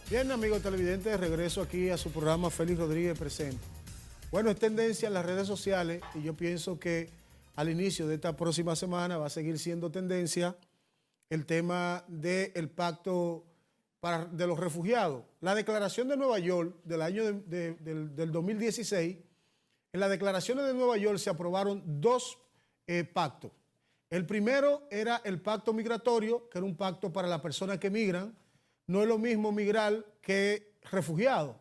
Bien, amigos televidentes, de regreso aquí a su programa Félix Rodríguez Presente. Bueno, es tendencia en las redes sociales y yo pienso que al inicio de esta próxima semana va a seguir siendo tendencia el tema del pacto de los refugiados. La declaración de Nueva York del año del 2016, en las declaraciones de Nueva York se aprobaron dos pactos. El primero era el pacto migratorio, que era un pacto para las personas que migran. No es lo mismo migrar que refugiado.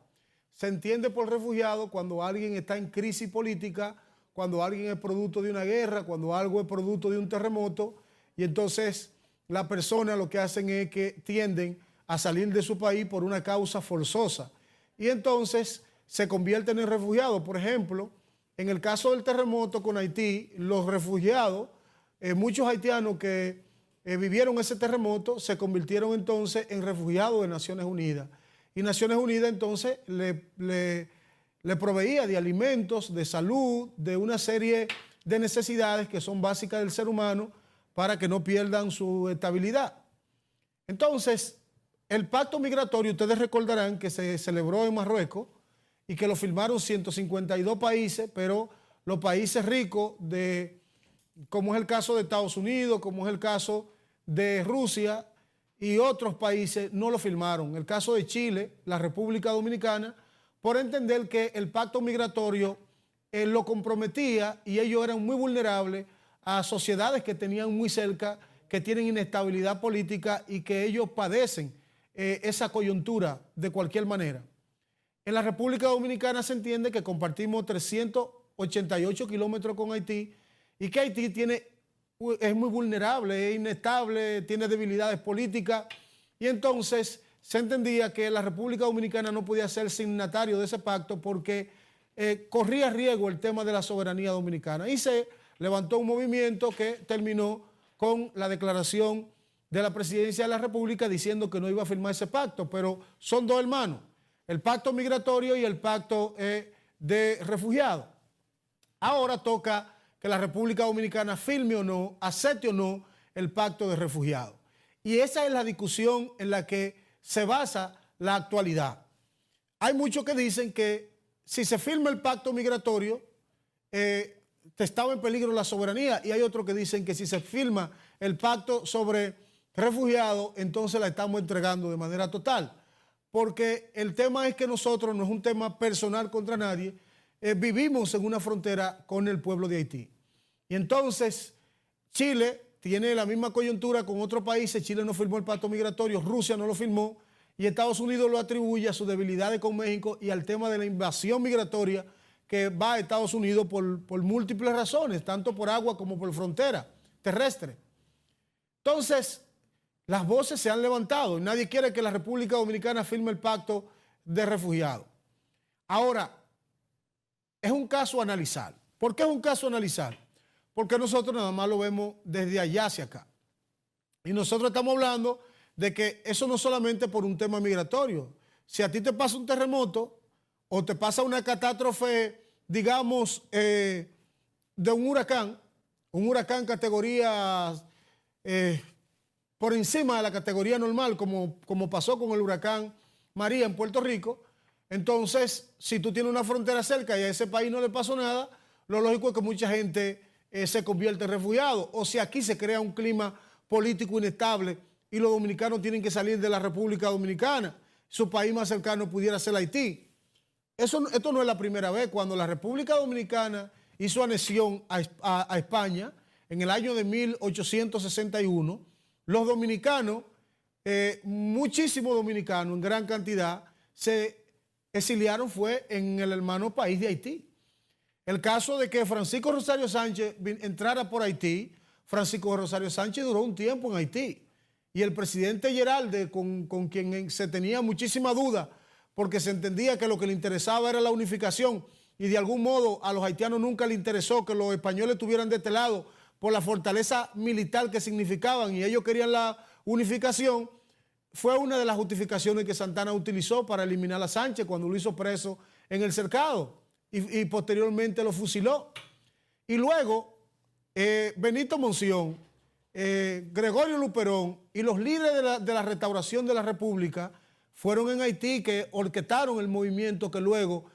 Se entiende por refugiado cuando alguien está en crisis política, cuando alguien es producto de una guerra, cuando algo es producto de un terremoto, y entonces las personas lo que hacen es que tienden a salir de su país por una causa forzosa. Y entonces se convierten en refugiados. Por ejemplo, en el caso del terremoto con Haití, los refugiados, muchos haitianos que vivieron ese terremoto, se convirtieron entonces en refugiados de Naciones Unidas. Y Naciones Unidas entonces le proveía de alimentos, de salud, de una serie de necesidades que son básicas del ser humano para que no pierdan su estabilidad. Entonces, el pacto migratorio, ustedes recordarán que se celebró en Marruecos y que lo firmaron 152 países, pero los países ricos, como es el caso de Estados Unidos, como es el caso de Rusia y otros países, no lo firmaron. El caso de Chile, la República Dominicana, por entender que el pacto migratorio lo comprometía y ellos eran muy vulnerables a sociedades que tenían muy cerca, que tienen inestabilidad política y que ellos padecen esa coyuntura de cualquier manera. En la República Dominicana se entiende que compartimos 388 kilómetros con Haití y que Haití es muy vulnerable, es inestable, tiene debilidades políticas, y entonces se entendía que la República Dominicana no podía ser signatario de ese pacto porque corría riesgo el tema de la soberanía dominicana. Y se levantó un movimiento que terminó con la declaración de la Presidencia de la República diciendo que no iba a firmar ese pacto, pero son dos hermanos, el pacto migratorio y el pacto de refugiados. Ahora toca que la República Dominicana firme o no, acepte o no el pacto de refugiados. Y esa es la discusión en la que se basa la actualidad. Hay muchos que dicen que si se firma el pacto migratorio, estaba en peligro la soberanía, y hay otros que dicen que si se firma el pacto sobre refugiados, entonces la estamos entregando de manera total. Porque el tema es que nosotros, no es un tema personal contra nadie, vivimos en una frontera con el pueblo de Haití. Y entonces Chile tiene la misma coyuntura con otros países. Chile no firmó el pacto migratorio, Rusia no lo firmó, y Estados Unidos lo atribuye a sus debilidades con México y al tema de la invasión migratoria que va a Estados Unidos por múltiples razones, tanto por agua como por frontera terrestre. Entonces, las voces se han levantado y nadie quiere que la República Dominicana firme el pacto de refugiados. Ahora, es un caso a analizar. ¿Por qué es un caso a analizar? Porque nosotros nada más lo vemos desde allá hacia acá. Y nosotros estamos hablando de que eso no solamente por un tema migratorio. Si a ti te pasa un terremoto o te pasa una catástrofe, digamos, de un huracán categoría por encima de la categoría normal, como pasó con el huracán María en Puerto Rico, entonces, si tú tienes una frontera cerca y a ese país no le pasó nada, lo lógico es que mucha gente se convierte en refugiado. O si aquí se crea un clima político inestable y los dominicanos tienen que salir de la República Dominicana, su país más cercano pudiera ser Haití. Esto no es la primera vez. Cuando la República Dominicana hizo anexión a España en el año de 1861, los dominicanos, muchísimos dominicanos en gran cantidad, se exiliaron fue en el hermano país de Haití. El caso de que Francisco Rosario Sánchez entrara por Haití, Francisco Rosario Sánchez duró un tiempo en Haití. Y el presidente Geralde, con quien se tenía muchísima duda, porque se entendía que lo que le interesaba era la unificación, y de algún modo a los haitianos nunca les interesó que los españoles estuvieran de este lado por la fortaleza militar que significaban, y ellos querían la unificación. Fue una de las justificaciones que Santana utilizó para eliminar a Sánchez cuando lo hizo preso en el Cercado. Y posteriormente lo fusiló. Y luego Benito Monción, Gregorio Luperón y los líderes de la restauración de la República fueron en Haití, que orquestaron el movimiento que luego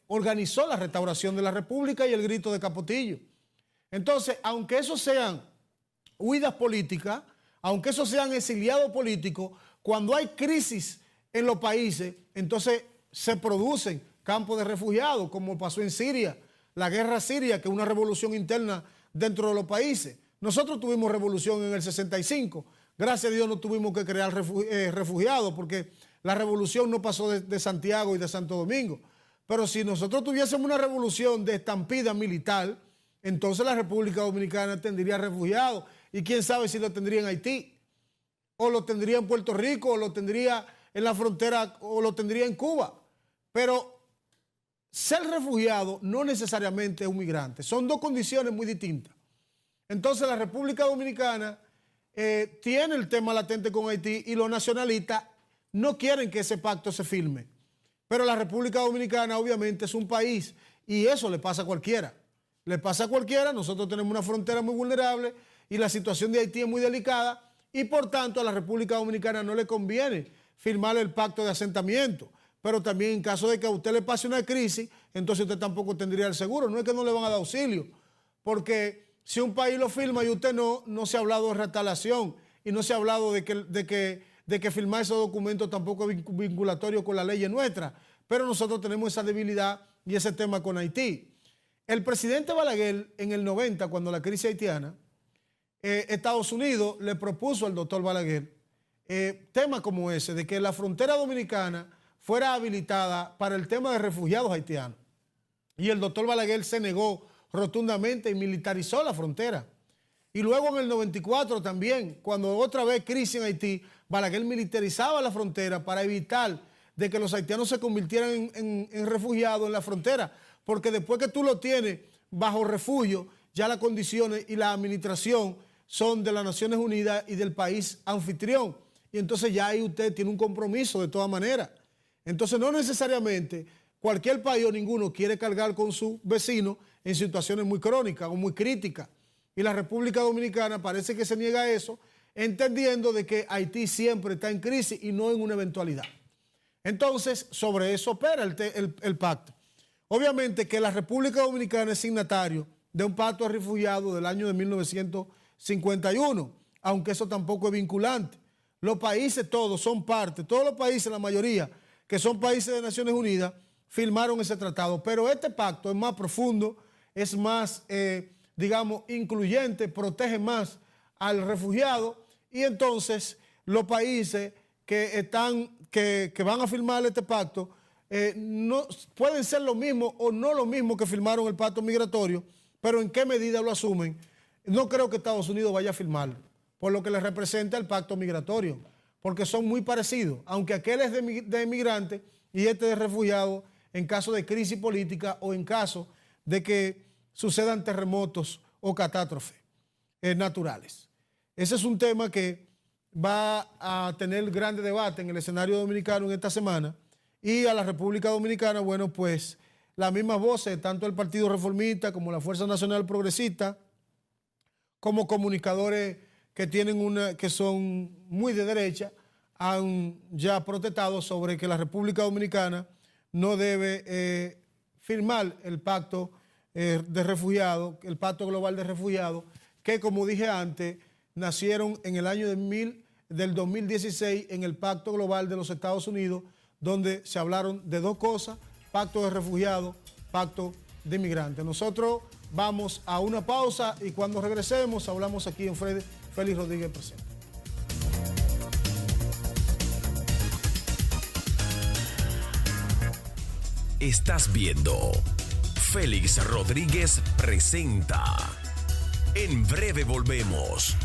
organizó la restauración de la República y el grito de Capotillo. Entonces, aunque esos sean huidas políticas, aunque esos sean exiliados políticos, cuando hay crisis en los países, entonces se producen campos de refugiados, como pasó en Siria, la guerra siria, que es una revolución interna dentro de los países. Nosotros tuvimos revolución en el 65, gracias a Dios no tuvimos que crear refugiados, porque la revolución no pasó de Santiago y de Santo Domingo. Pero si nosotros tuviésemos una revolución de estampida militar, entonces la República Dominicana tendría refugiados, y quién sabe si lo tendría en Haití, o lo tendría en Puerto Rico, o lo tendría en la frontera, o lo tendría en Cuba. Pero ser refugiado no necesariamente es un migrante, son dos condiciones muy distintas. Entonces la República Dominicana tiene el tema latente con Haití, y los nacionalistas no quieren que ese pacto se firme. Pero la República Dominicana obviamente es un país, y eso le pasa a cualquiera. Le pasa a cualquiera, nosotros tenemos una frontera muy vulnerable y la situación de Haití es muy delicada, y por tanto a la República Dominicana no le conviene firmar el pacto de asentamiento. Pero también en caso de que a usted le pase una crisis, entonces usted tampoco tendría el seguro. No es que no le van a dar auxilio, porque si un país lo firma y usted no se ha hablado de reinstalación, y no se ha hablado de que firmar esos documentos tampoco es vinculatorio con la ley nuestra. Pero nosotros tenemos esa debilidad y ese tema con Haití. El presidente Balaguer, en el 90, cuando la crisis haitiana, Estados Unidos le propuso al doctor Balaguer temas como ese, de que la frontera dominicana fuera habilitada para el tema de refugiados haitianos. Y el doctor Balaguer se negó rotundamente y militarizó la frontera. Y luego en el 94 también, cuando otra vez crisis en Haití, Balaguer militarizaba la frontera para evitar de que los haitianos se convirtieran en refugiados en la frontera, porque después que tú lo tienes bajo refugio, ya las condiciones y la administración son de las Naciones Unidas y del país anfitrión, y entonces ya ahí usted tiene un compromiso de todas maneras. Entonces no necesariamente cualquier país o ninguno quiere cargar con su vecino en situaciones muy crónicas o muy críticas, y la República Dominicana parece que se niega a eso, entendiendo de que Haití siempre está en crisis y no en una eventualidad. Entonces, sobre eso opera el pacto. Obviamente que la República Dominicana es signatario de un pacto de refugiados del año de 1951, aunque eso tampoco es vinculante. Los países todos son parte, todos los países, la mayoría, que son países de Naciones Unidas, firmaron ese tratado. Pero este pacto es más profundo, es más, digamos, incluyente, protege más al refugiado, y entonces los países que van a firmar este pacto no pueden ser lo mismo o no lo mismo que firmaron el pacto migratorio, pero en qué medida lo asumen. No creo que Estados Unidos vaya a firmarlo, por lo que le representa el pacto migratorio, porque son muy parecidos, aunque aquel es de inmigrante y este de refugiado en caso de crisis política o en caso de que sucedan terremotos o catástrofes naturales. Ese es un tema que va a tener grande debate en el escenario dominicano en esta semana, y a la República Dominicana, bueno, pues las mismas voces, tanto el Partido Reformista como la Fuerza Nacional Progresista, como comunicadores que son muy de derecha, han ya protestado sobre que la República Dominicana no debe firmar el pacto de refugiados, el pacto global de refugiados, que como dije antes, nacieron en el año del 2016 en el Pacto Global de los Estados Unidos, donde se hablaron de dos cosas: pacto de refugiados, pacto de inmigrantes. Nosotros vamos a una pausa y cuando regresemos hablamos aquí en Félix Rodríguez Presente. Estás viendo Félix Rodríguez Presenta. En breve volvemos.